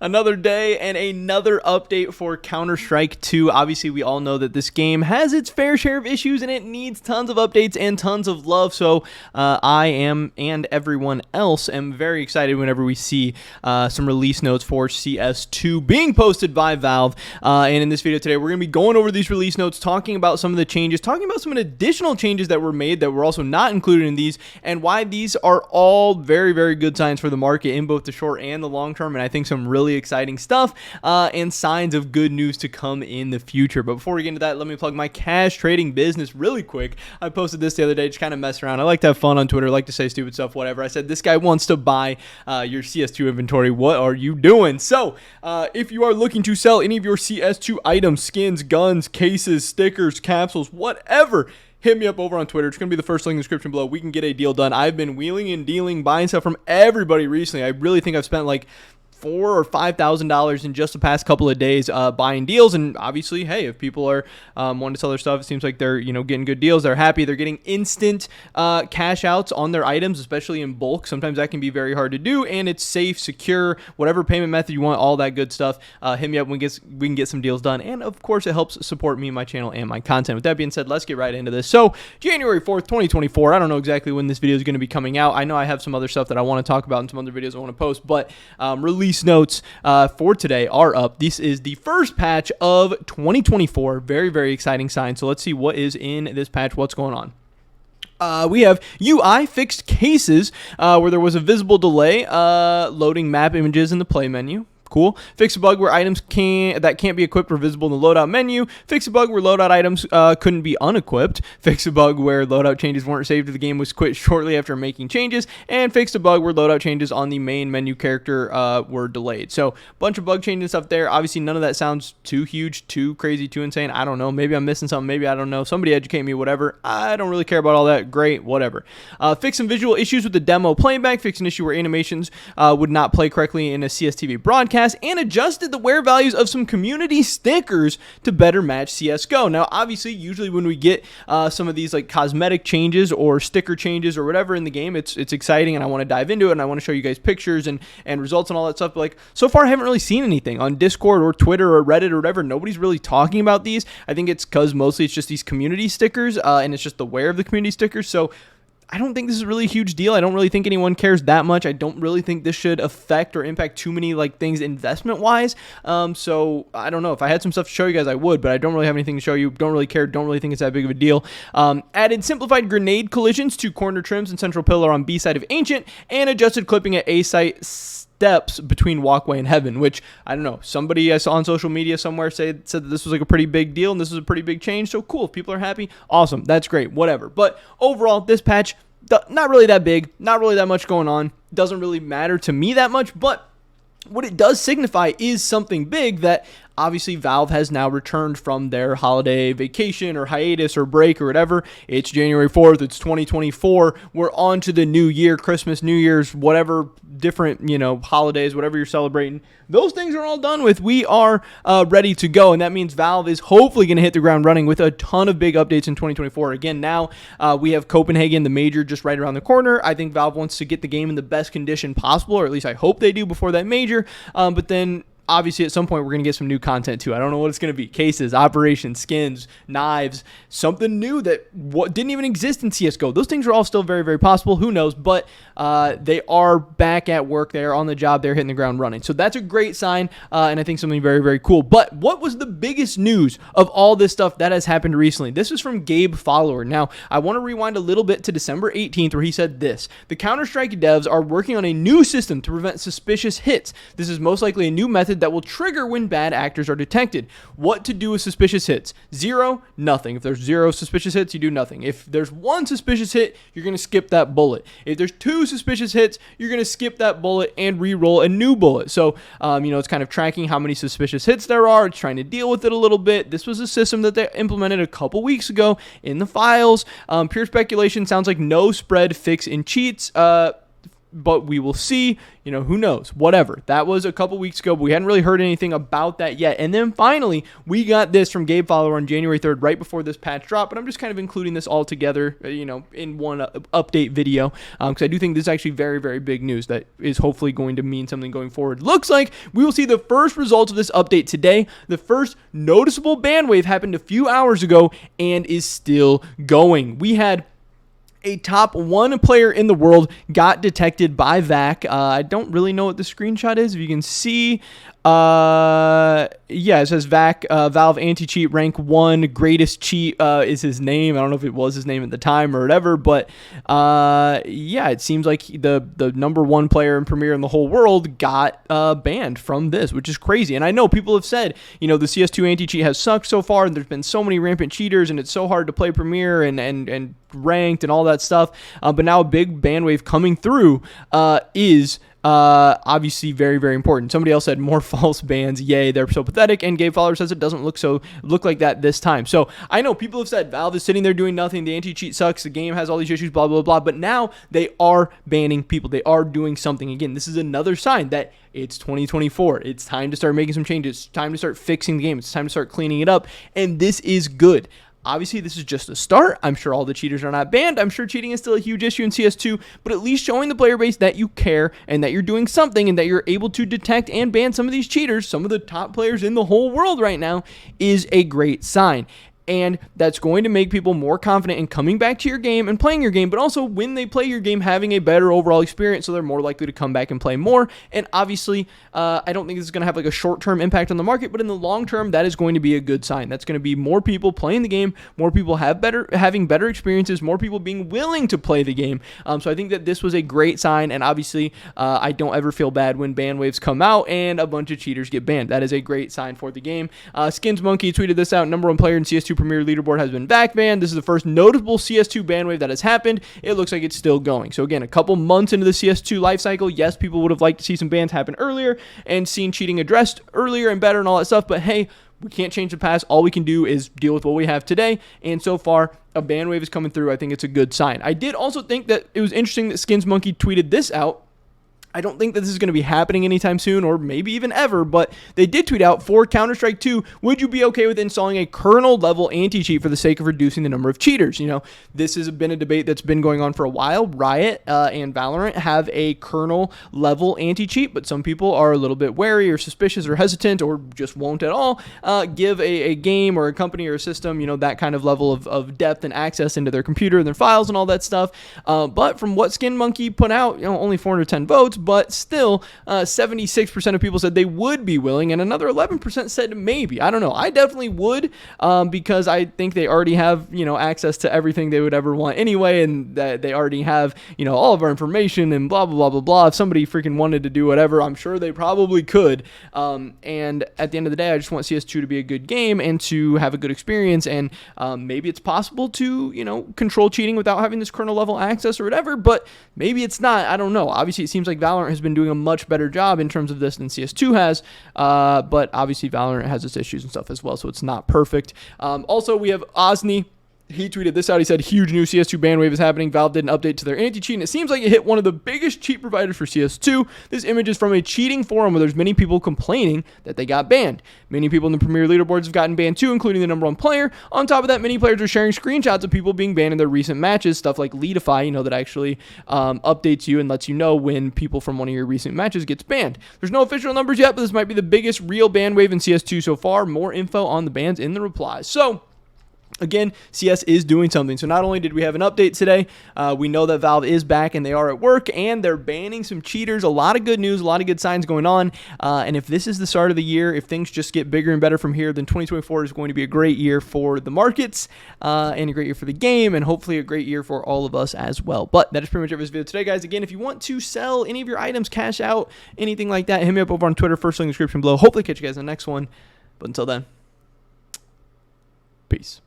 Another day and another update for Counter-Strike 2. Obviously, we all know that this game has its fair share of issues and it needs tons of updates and tons of love. So I am, and everyone else, am very excited whenever we see some release notes for CS2 being posted by Valve. And in this video today, we're going to be going over these release notes, talking about some of the changes, talking about some of the additional changes that were made that were also not included in these, and why these are all very, very good signs for the market in both the short and the long term. And I think some really exciting stuff and signs of good news to come in the future. But before we get into that, let me plug my cash trading business really quick. I posted this the other day, just kind of mess around. I like to have fun on Twitter, I like to say stupid stuff, whatever. I said, this guy wants to buy your CS2 inventory. What are you doing? So if you are looking to sell any of your CS2 items, skins, guns, cases, stickers, capsules, whatever, hit me up over on Twitter. It's going to be the first link in the description below. We can get a deal done. I've been wheeling and dealing, buying stuff from everybody recently. I really think I've spent like $4,000 or $5,000 in just the past couple of days buying deals. And obviously, hey, if people are wanting to sell their stuff, it seems like they're getting good deals. They're happy. They're getting instant cash outs on their items, especially in bulk. Sometimes that can be very hard to do, and it's safe, secure, whatever payment method you want, all that good stuff. Hit me up when we can get some deals done. And of course, it helps support me, my channel, and my content. With that being said, let's get right into this. So January 4th, 2024. I don't know exactly when this video is going to be coming out. I know I have some other stuff that I want to talk about and some other videos I want to post, but release notes for today are up. This is the first patch of 2024. Very, very exciting sign. So let's see what is in this patch, what's going on. We have UI fixed cases where there was a visible delay loading map images in the play menu. Cool. Fix a bug where items that can't be equipped were visible in the loadout menu. Fix a bug where loadout items couldn't be unequipped. Fix a bug where loadout changes weren't saved if the game was quit shortly after making changes. And fix a bug where loadout changes on the main menu character were delayed. So a bunch of bug changes stuff there. Obviously, none of that sounds too huge, too crazy, too insane. I don't know. Maybe I'm missing something. Maybe I don't know. Somebody educate me, whatever. I don't really care about all that. Great, whatever. Fix some visual issues with the demo playback. Fix an issue where animations would not play correctly in a CSTV broadcast. And adjusted the wear values of some community stickers to better match CSGO. Now, obviously, usually when we get some of these like cosmetic changes or sticker changes or whatever in the game, it's exciting, and I want to dive into it, and I want to show you guys pictures and results and all that stuff. But like, so far, I haven't really seen anything on Discord or Twitter or Reddit or whatever. Nobody's really talking about these. I think it's because mostly it's just these community stickers, and it's just the wear of the community stickers. So I don't think this is a really huge deal. I don't really think anyone cares that much. I don't really think this should affect or impact too many like things investment-wise. So I don't know. If I had some stuff to show you guys, I would, but I don't really have anything to show you. Don't really care. Don't really think it's that big of a deal. Added simplified grenade collisions to corner trims and central pillar on B side of Ancient, and adjusted clipping at A site steps between walkway and heaven, which I don't know, somebody I saw on social media somewhere said that this was like a pretty big deal and this was a pretty big change. So cool, if people are happy, awesome, that's great, whatever. But overall, this patch, not really that big, not really that much going on, doesn't really matter to me that much. But what it does signify is something big, that obviously Valve has now returned from their holiday vacation or hiatus or break or whatever. It's January 4th. It's 2024. We're on to the new year, Christmas, New Year's, whatever different, holidays, whatever you're celebrating. Those things are all done with. We are ready to go. And that means Valve is hopefully going to hit the ground running with a ton of big updates in 2024. Again, now we have Copenhagen, the major, just right around the corner. I think Valve wants to get the game in the best condition possible, or at least I hope they do before that major. But then obviously, at some point, we're going to get some new content, too. I don't know what it's going to be. Cases, operations, skins, knives, something new that didn't even exist in CSGO. Those things are all still very, very possible. Who knows? But they are back at work. They are on the job. They're hitting the ground running. So that's a great sign, and I think something very, very cool. But what was the biggest news of all this stuff that has happened recently? This is from Gabe Follower. Now, I want to rewind a little bit to December 18th, where he said this: the Counter-Strike devs are working on a new system to prevent suspicious hits. This is most likely a new method that will trigger when bad actors are detected. What to do with suspicious hits? 0, nothing. If there's 0 suspicious hits, you do nothing. If there's 1 suspicious hit, you're going to skip that bullet. If there's 2 suspicious hits, you're going to skip that bullet and re-roll a new bullet. So, it's kind of tracking how many suspicious hits there are. It's trying to deal with it a little bit. This was a system that they implemented a couple weeks ago in the files. Pure speculation, sounds like no spread fix in cheats. but we will see. Who knows? Whatever. That was a couple weeks ago, but we hadn't really heard anything about that yet. And then finally, we got this from Gabe Fowler on January 3rd, right before this patch drop. But I'm just kind of including this all together, in one update video, because I do think this is actually very, very big news that is hopefully going to mean something going forward. Looks like we will see the first results of this update today. The first noticeable ban wave happened a few hours ago and is still going. We had a top 1 player in the world got detected by VAC. I don't really know what the screenshot is. If you can see, it says VAC, Valve anti-cheat rank 1, greatest cheat is his name. I don't know if it was his name at the time or whatever, but it seems like the number 1 player in Premier in the whole world got banned from this, which is crazy. And I know people have said, the CS2 anti-cheat has sucked so far, and there's been so many rampant cheaters, and it's so hard to play Premier and ranked and all that stuff. But now a big ban wave coming through is obviously very, very important. Somebody else said more false bans. Yay, they're so pathetic. And Gabe Fowler says it doesn't look like that this time. So I know people have said Valve is sitting there doing nothing. The anti-cheat sucks. The game has all these issues, blah, blah, blah. But now they are banning people. They are doing something. Again, this is another sign that it's 2024. It's time to start making some changes. It's time to start fixing the game. It's time to start cleaning it up. And this is good. Obviously, this is just a start. I'm sure all the cheaters are not banned. I'm sure cheating is still a huge issue in CS2, but at least showing the player base that you care and that you're doing something and that you're able to detect and ban some of these cheaters, some of the top players in the whole world right now, is a great sign. And that's going to make people more confident in coming back to your game and playing your game, but also when they play your game, having a better overall experience, so they're more likely to come back and play more. And obviously, I don't think this is going to have like a short-term impact on the market, but in the long term, that is going to be a good sign. That's going to be more people playing the game, more people having better experiences, more people being willing to play the game. So I think that this was a great sign, and obviously, I don't ever feel bad when ban waves come out and a bunch of cheaters get banned. That is a great sign for the game. Skins Monkey tweeted this out. Number 1 player in CS2 Premier leaderboard has been VAC banned. This is the first notable CS2 ban wave that has happened. It looks like it's still going. So again, a couple months into the CS2 life cycle, yes, people would have liked to see some bans happen earlier and seen cheating addressed earlier and better and all that stuff, but hey, we can't change the past. All we can do is deal with what we have today, and so far, a ban wave is coming through. I think it's a good sign. I did also think that it was interesting that Skins Monkey tweeted this out. I don't think that this is going to be happening anytime soon or maybe even ever, but they did tweet out for Counter-Strike 2, would you be okay with installing a kernel-level anti-cheat for the sake of reducing the number of cheaters? This has been a debate that's been going on for a while. Riot and Valorant have a kernel-level anti-cheat, but some people are a little bit wary or suspicious or hesitant or just won't at all give a game or a company or a system, that kind of level of depth and access into their computer and their files and all that stuff. But from what Skin Monkey put out, only 410 votes, but still 76% of people said they would be willing, and another 11% said maybe. I don't know. I definitely would because I think they already have, access to everything they would ever want anyway, and that they already have, all of our information and blah, blah, blah, blah, blah. If somebody freaking wanted to do whatever, I'm sure they probably could. And at the end of the day, I just want CS2 to be a good game and to have a good experience, and maybe it's possible to, control cheating without having this kernel level access or whatever, but maybe it's not. I don't know. Obviously, it seems like Valorant has been doing a much better job in terms of this than CS2 has, but obviously Valorant has its issues and stuff as well, so it's not perfect. Also, we have Osni. He tweeted this out. He said, huge new CS2 ban wave is happening. Valve did an update to their anti-cheat, and it seems like it hit one of the biggest cheat providers for CS2. This image is from a cheating forum where there's many people complaining that they got banned. Many people in the Premier leaderboards have gotten banned too, including the number 1 player. On top of that, many players are sharing screenshots of people being banned in their recent matches, stuff like Leadify, that actually updates you and lets you know when people from one of your recent matches gets banned. There's no official numbers yet, but this might be the biggest real ban wave in CS2 so far. More info on the bans in the replies. So, again, CS is doing something. So not only did we have an update today, we know that Valve is back and they are at work and they're banning some cheaters. A lot of good news, a lot of good signs going on. And if this is the start of the year, if things just get bigger and better from here, then 2024 is going to be a great year for the markets and a great year for the game, and hopefully a great year for all of us as well. But that is pretty much it for this video today, guys. Again, if you want to sell any of your items, cash out, anything like that, hit me up over on Twitter, first link in the description below. Hopefully catch you guys in the next one. But until then, peace.